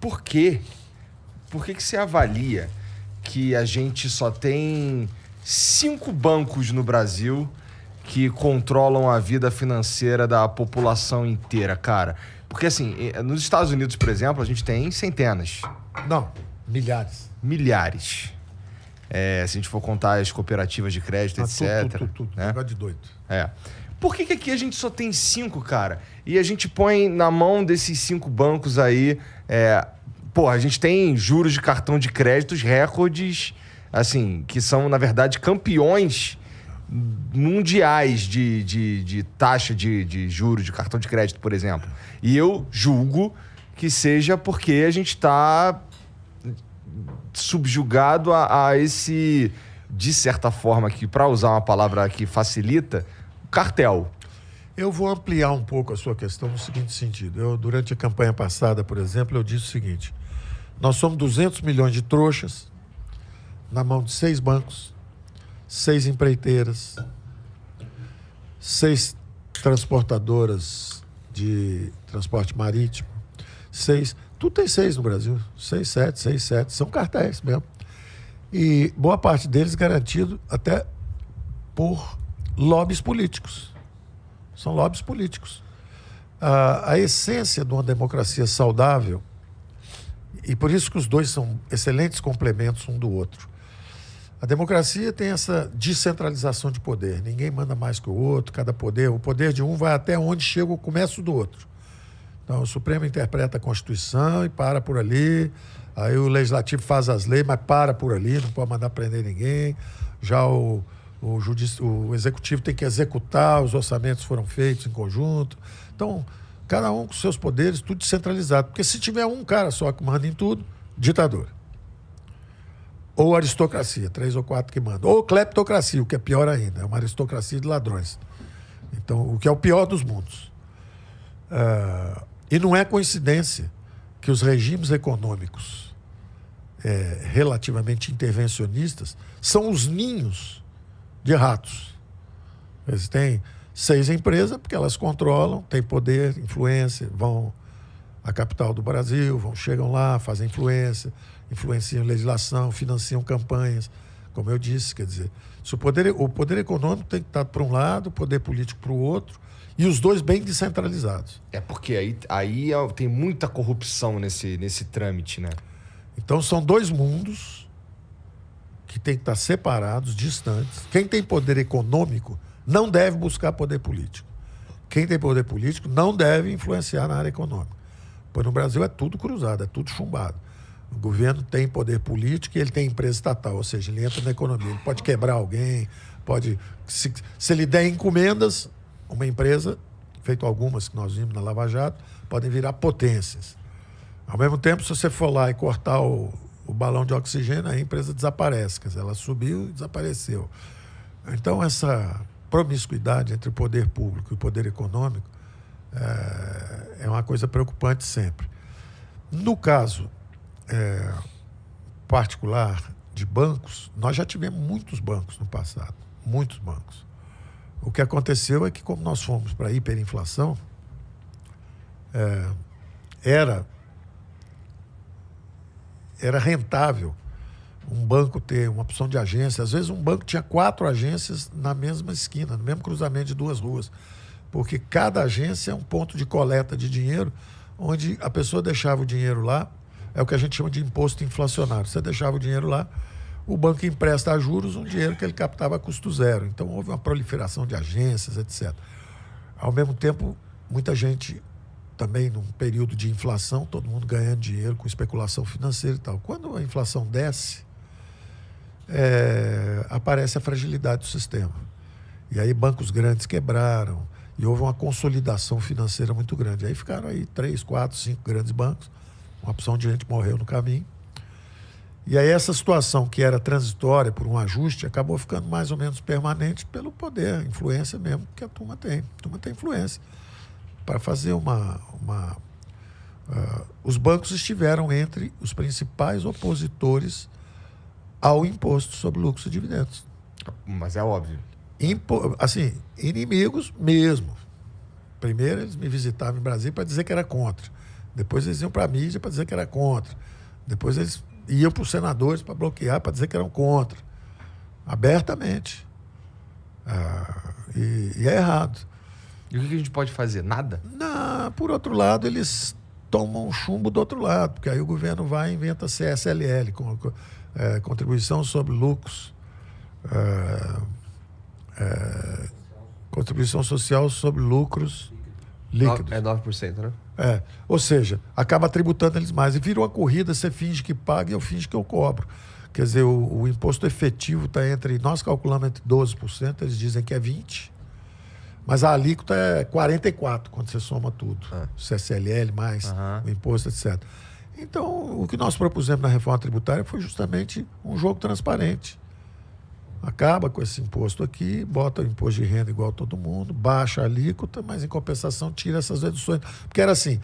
por quê? Por que você avalia que a gente só tem 5 bancos no Brasil que controlam a vida financeira da população inteira, cara? Porque, assim, nos Estados Unidos, por exemplo, a gente tem centenas. Não, milhares. Milhares. Se a gente for contar as cooperativas de crédito, etc. Tudo. Né? Negócio de doido. Por que aqui a gente só tem 5, cara? E a gente põe na mão desses 5 bancos aí... a gente tem juros de cartão de créditos recordes, assim, que são, na verdade, campeões mundiais de taxa de juros de cartão de crédito, por exemplo. E eu julgo que seja porque a gente está subjugado a esse, de certa forma, que, para usar uma palavra que facilita, cartel. Eu vou ampliar um pouco a sua questão no seguinte sentido. Durante a campanha passada, por exemplo, eu disse o seguinte: nós somos 200 milhões de trouxas na mão de 6 bancos, 6 empreiteiras, 6 transportadoras de transporte marítimo, 6... Tudo tem 6 no Brasil. 6, 7. São cartéis mesmo. E boa parte deles garantido até por lobbies políticos. São lobbies políticos. A essência de uma democracia saudável, e por isso que os dois são excelentes complementos um do outro. A democracia tem essa descentralização de poder. Ninguém manda mais que o outro, o poder de um vai até onde chega o começo do outro. Então, o Supremo interpreta a Constituição e para por ali. Aí o Legislativo faz as leis, mas para por ali, não pode mandar prender ninguém. Já o Executivo tem que executar, os orçamentos foram feitos em conjunto. Então, cada um com seus poderes, tudo descentralizado. Porque se tiver um cara só que manda em tudo, ditadura. Ou aristocracia, 3 ou 4 que mandam. Ou cleptocracia, o que é pior ainda, é uma aristocracia de ladrões. Então, o que é o pior dos mundos. E não é coincidência que os regimes econômicos relativamente intervencionistas são os ninhos de ratos. Eles têm 6 empresas porque elas controlam, têm poder, influência, vão à capital do Brasil, chegam lá, fazem influência, influenciam legislação, financiam campanhas. Como eu disse, quer dizer, se o poder econômico tem que estar para um lado, o poder político para o outro, e os dois bem descentralizados. Porque aí tem muita corrupção nesse trâmite, né? Então são 2 mundos que têm que estar separados, distantes. Quem tem poder econômico não deve buscar poder político. Quem tem poder político não deve influenciar na área econômica. Pois no Brasil é tudo cruzado, é tudo chumbado. O governo tem poder político e ele tem empresa estatal, ou seja, ele entra na economia. Ele pode quebrar alguém, se ele der encomendas, uma empresa, feito algumas que nós vimos na Lava Jato, podem virar potências. Ao mesmo tempo, se você for lá e cortar o balão de oxigênio, a empresa desaparece. Quer dizer, ela subiu e desapareceu. Então, essa promiscuidade entre o poder público e o poder econômico é uma coisa preocupante sempre. No caso particular de bancos, nós já tivemos muitos bancos no passado, muitos bancos. O que aconteceu é que, como nós fomos para a hiperinflação, era rentável um banco ter uma opção de agência. Às vezes um banco tinha 4 agências na mesma esquina, no mesmo cruzamento de 2 ruas, porque cada agência é um ponto de coleta de dinheiro, onde a pessoa deixava o dinheiro lá, é o que a gente chama de imposto inflacionário. Você deixava o dinheiro lá, o banco empresta a juros um dinheiro que ele captava a custo zero. Então houve uma proliferação de agências, etc. Ao mesmo tempo, muita gente também num período de inflação, todo mundo ganhando dinheiro com especulação financeira e tal. Quando a inflação desce, aparece a fragilidade do sistema. E aí bancos grandes quebraram e houve uma consolidação financeira muito grande. Aí ficaram aí 3, 4, 5 grandes bancos, uma opção de gente morreu no caminho. E aí essa situação que era transitória por um ajuste acabou ficando mais ou menos permanente pelo poder, a influência mesmo que a turma tem. A turma tem influência. Para fazer os bancos estiveram entre os principais opositores ao imposto sobre lucros e dividendos. Mas é óbvio. Inimigos mesmo. Primeiro eles me visitavam em Brasília para dizer que era contra. Depois eles iam para a mídia para dizer que era contra. Depois eles iam para os senadores para bloquear, para dizer que eram contra. Abertamente. E é errado. E o que a gente pode fazer? Nada? Não, por outro lado, eles tomam chumbo do outro lado, porque aí o governo vai e inventa CSLL, contribuição sobre lucros, contribuição social sobre lucros líquidos. É 9%, né? Ou seja, acaba tributando eles mais. E vira uma corrida, você finge que paga e eu finge que eu cobro. Quer dizer, o imposto efetivo está entre... Nós calculamos entre 12%, eles dizem que é 20%. Mas a alíquota é 44% quando você soma tudo. CSLL mais o imposto, etc. Então, o que nós propusemos na reforma tributária foi justamente um jogo transparente. Acaba com esse imposto aqui, bota o imposto de renda igual a todo mundo, baixa a alíquota, mas em compensação tira essas reduções. Porque era assim,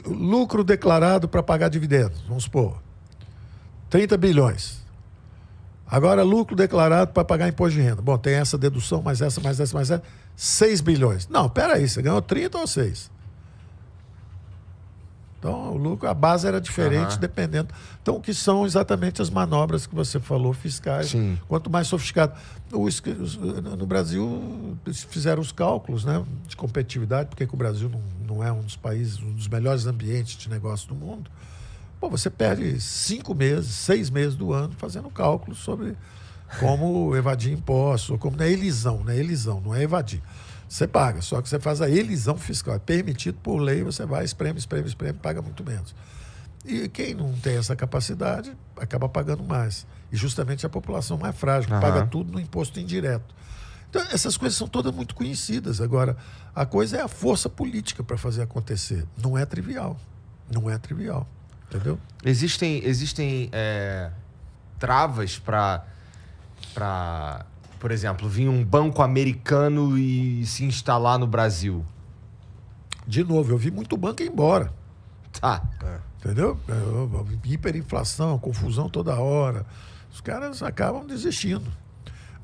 lucro declarado para pagar dividendos, vamos supor, 30 bilhões. Agora, lucro declarado para pagar imposto de renda. Bom, tem essa dedução, mais essa, 6 bilhões. Não, peraí, você ganhou 30 ou 6? Então, o lucro, a base era diferente, dependendo. Então, o que são exatamente as manobras que você falou, fiscais. Sim. Quanto mais sofisticado. No Brasil, fizeram os cálculos, né, de competitividade, porque o Brasil não é um dos países, um dos melhores ambientes de negócio do mundo. Pô, você perde 5 meses, 6 meses do ano fazendo cálculos sobre como evadir impostos, ou como... Não é elisão, não é evadir. Você paga, só que você faz a elisão fiscal. É permitido por lei, você vai, espreme, paga muito menos. E quem não tem essa capacidade acaba pagando mais. E justamente a população mais frágil, que paga tudo no imposto indireto. Então, essas coisas são todas muito conhecidas. Agora, a coisa é a força política para fazer acontecer. Não é trivial. Não é trivial. Entendeu? Existem travas para, por exemplo, vir um banco americano e se instalar no Brasil? De novo, eu vi muito banco ir embora. Tá. Entendeu? Hiperinflação, confusão toda hora. Os caras acabam desistindo.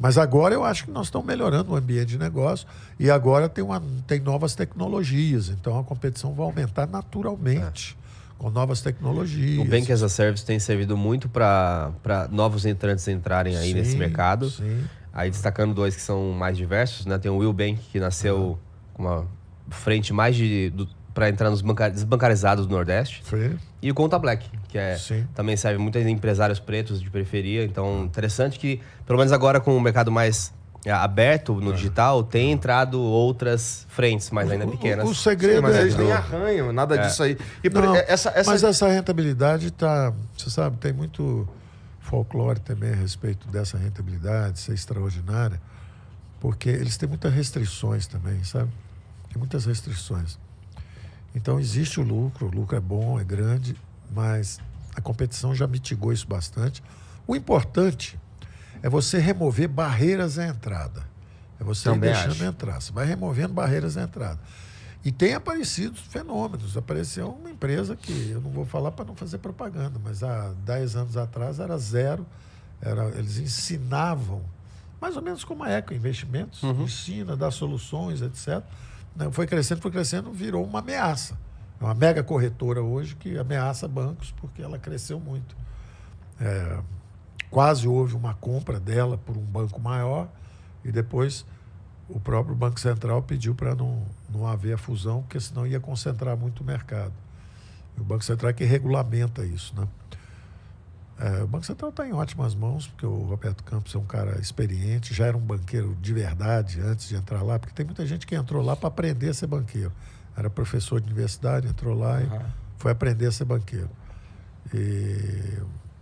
Mas agora eu acho que nós estamos melhorando o ambiente de negócio e agora tem novas tecnologias. Então a competição vai aumentar naturalmente. Com novas tecnologias. O Bank as a Service tem servido muito para novos entrantes entrarem aí nesse mercado. Sim. Aí destacando 2 que são mais diversos, né? Tem o Will Bank, que nasceu com uma frente mais para entrar nos desbancarizados do Nordeste. Sim. E o Conta Black, que também serve muitos empresários pretos de periferia. Então, interessante que, pelo menos agora com o mercado mais aberto no digital, tem entrado outras frentes, mas ainda pequenas. O segredo mas eles nem arranham, nada disso aí. E Mas essa rentabilidade está... Você sabe, tem muito folclore também a respeito dessa rentabilidade ser extraordinária, porque eles têm muitas restrições também, sabe? Tem muitas restrições. Então, existe o lucro é bom, é grande, mas a competição já mitigou isso bastante. O importante é você remover barreiras à entrada. É você ir deixando entrar. Você vai removendo barreiras à entrada. E tem aparecido fenômenos. Apareceu uma empresa que eu não vou falar para não fazer propaganda, mas há 10 anos atrás era zero. Eles ensinavam, mais ou menos como a Eco Investimentos, ensina, dá soluções, etc. Foi crescendo, virou uma ameaça. É uma mega corretora hoje que ameaça bancos porque ela cresceu muito. Quase houve uma compra dela por um banco maior e depois o próprio Banco Central pediu para não haver a fusão, porque senão ia concentrar muito o mercado. E o Banco Central é que regulamenta isso, né? O Banco Central está em ótimas mãos, porque o Roberto Campos é um cara experiente, já era um banqueiro de verdade antes de entrar lá, porque tem muita gente que entrou lá para aprender a ser banqueiro. Era professor de universidade, entrou lá e foi aprender a ser banqueiro.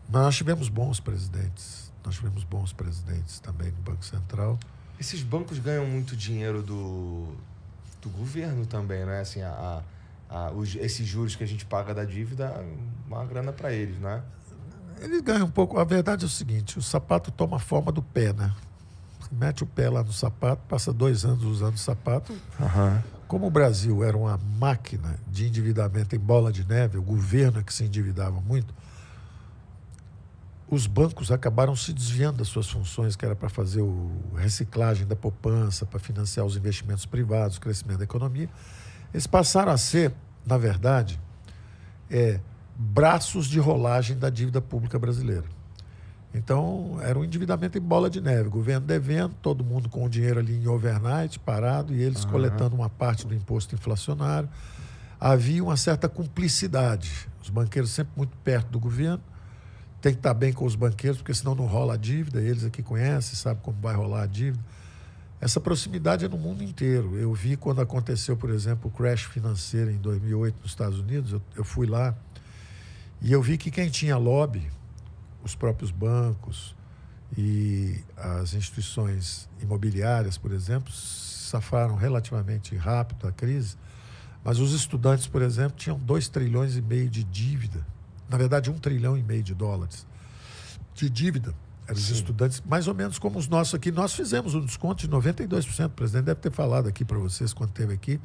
Mas nós tivemos bons presidentes. Também no Banco Central. Esses bancos ganham muito dinheiro do governo também, né? Assim, esses juros que a gente paga da dívida, uma grana para eles, né? Eles ganham um pouco. A verdade é o seguinte, o sapato toma a forma do pé, né? Você mete o pé lá no sapato, passa 2 anos usando o sapato. Como o Brasil era uma máquina de endividamento em bola de neve, o governo é que se endividava muito, os bancos acabaram se desviando das suas funções, que era para fazer a reciclagem da poupança, para financiar os investimentos privados, o crescimento da economia. Eles passaram a ser, na verdade, braços de rolagem da dívida pública brasileira. Então, era um endividamento em bola de neve. O governo devendo, todo mundo com o dinheiro ali em overnight, parado, e eles coletando uma parte do imposto inflacionário. Havia uma certa cumplicidade. Os banqueiros sempre muito perto do governo. Tem que estar bem com os banqueiros, porque senão não rola a dívida. Eles aqui conhecem, sabem como vai rolar a dívida. Essa proximidade é no mundo inteiro. Eu vi quando aconteceu, por exemplo, o crash financeiro em 2008 nos Estados Unidos. Eu fui lá e eu vi que quem tinha lobby, os próprios bancos e as instituições imobiliárias, por exemplo, safaram relativamente rápido da crise, mas os estudantes, por exemplo, tinham 2,5 trilhões de dívida. Na verdade, 1,5 trilhão de dólares de dívida. Eram os estudantes, mais ou menos como os nossos aqui. Nós fizemos um desconto de 92%. O presidente deve ter falado aqui para vocês quando esteve aqui.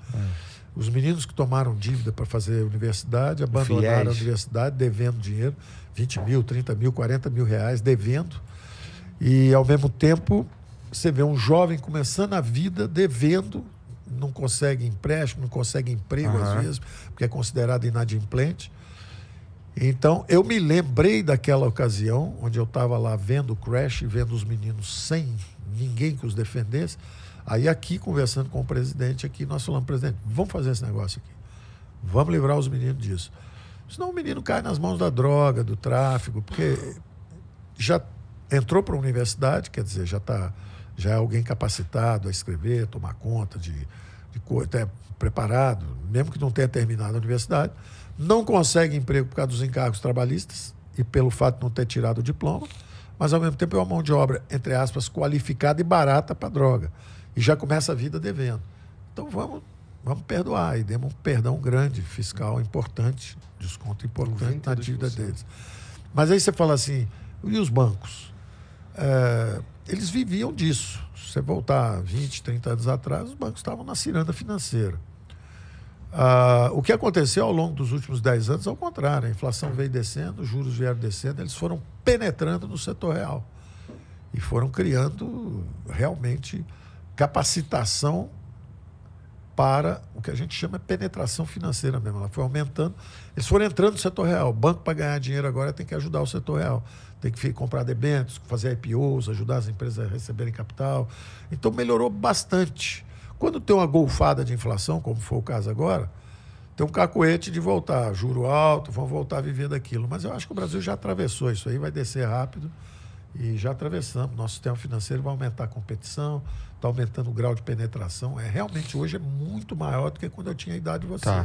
Os meninos que tomaram dívida para fazer universidade, abandonaram a universidade devendo dinheiro, 20 mil, 30 mil, 40 mil reais, devendo. E, ao mesmo tempo, você vê um jovem começando a vida devendo, não consegue empréstimo, não consegue emprego, às vezes, porque é considerado inadimplente. Então, eu me lembrei daquela ocasião, onde eu estava lá vendo o crash, vendo os meninos sem ninguém que os defendesse. Aí aqui, conversando com o presidente, aqui nós falamos, presidente, vamos fazer esse negócio aqui. Vamos livrar os meninos disso. Senão o menino cai nas mãos da droga, do tráfico, porque já entrou para a universidade, quer dizer, já é alguém capacitado a escrever, tomar conta de coisa, até preparado, mesmo que não tenha terminado a universidade, não consegue emprego por causa dos encargos trabalhistas e pelo fato de não ter tirado o diploma, mas ao mesmo tempo é uma mão de obra, entre aspas, qualificada e barata para droga. E já começa a vida devendo. Então vamos perdoar e demos um perdão grande, fiscal importante, desconto importante na dívida deles. Mas aí você fala assim, e os bancos? Eles viviam disso. Se você voltar 20, 30 anos atrás, os bancos estavam na ciranda financeira. O que aconteceu ao longo dos últimos 10 anos, ao contrário, a inflação veio descendo, os juros vieram descendo, eles foram penetrando no setor real e foram criando realmente capacitação para o que a gente chama de penetração financeira mesmo. Ela foi aumentando, eles foram entrando no setor real. O banco, para ganhar dinheiro agora, tem que ajudar o setor real. Tem que comprar debêntures, fazer IPOs, ajudar as empresas a receberem capital. Então, melhorou bastante. Quando tem uma golfada de inflação, como foi o caso agora, tem um cacoete de voltar. Juro alto, vão voltar a viver daquilo. Mas eu acho que o Brasil já atravessou isso aí, vai descer rápido. E já atravessamos. Nosso sistema financeiro vai aumentar a competição, está aumentando o grau de penetração. Realmente, hoje é muito maior do que quando eu tinha a idade de vocês. Tá.